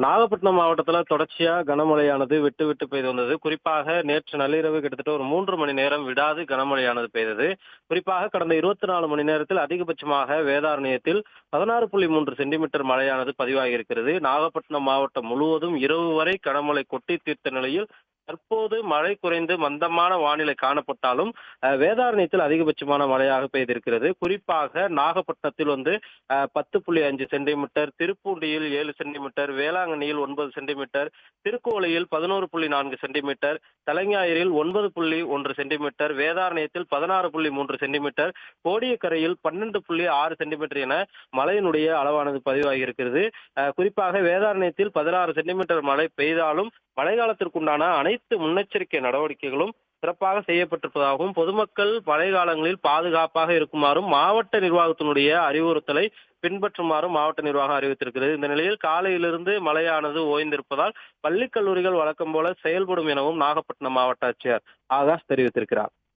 நாகப்பட்டினம் மாவட்டத்துல தொடர்ச்சியா கனமழையானது விட்டு விட்டு பெய்து வந்தது. குறிப்பாக நேற்று நள்ளிரவு கிட்டத்தட்ட ஒரு 3 மணி நேரம் விடாது கனமழையானது பெய்தது. குறிப்பாக கடந்த 24 மணி நேரத்தில் அதிகபட்சமாக வேதாரண்யத்தில் 16.3 சென்டிமீட்டர் மழையானது பதிவாகி இருக்கிறது. நாகப்பட்டினம் மாவட்டம் முழுவதும் இரவு வரை கனமழை கொட்டி தீர்த்த நிலையில் தற்போது மழை குறைந்து மந்தமான வானிலை காணப்பட்டாலும் வேதாரண்யத்தில் அதிகபட்சமான மழையாக பெய்திருக்கிறது. குறிப்பாக நாகப்பட்டினத்தில் 10.5 சென்டிமீட்டர், திருப்பூண்டியில் 7 சென்டிமீட்டர், வேளாங்கண்ணியில் 9 சென்டிமீட்டர், திருக்குவளையில் 11.4 சென்டிமீட்டர், தலைஞாயிறில் 9.1 சென்டிமீட்டர், வேதாரண்யத்தில் 16.3 சென்டிமீட்டர், கோடியக்கரையில் 12.6 சென்டிமீட்டர் என மழையினுடைய அளவானது பதிவாகி இருக்கிறது. குறிப்பாக வேதாரண்யத்தில் 16 சென்டிமீட்டர் மழை பெய்தாலும் மழை காலத்திற்குண்டான அனைத்து முன்னெச்சரிக்கை நடவடிக்கைகளும் சிறப்பாக செய்யப்பட்டிருப்பதாகவும், பொதுமக்கள் மழை காலங்களில் பாதுகாப்பாக இருக்குமாறும் மாவட்ட நிர்வாகத்தினுடைய அறிவுறுத்தலை பின்பற்றுமாறும் மாவட்ட நிர்வாகம் அறிவித்திருக்கிறது. இந்த நிலையில் காலையிலிருந்து மழையானது ஓய்ந்திருப்பதால் பள்ளி கல்லூரிகள் வழக்கம் போல செயல்படும் எனவும் நாகப்பட்டினம் மாவட்ட ஆட்சியர் ஆகாஷ் தெரிவித்திருக்கிறார்.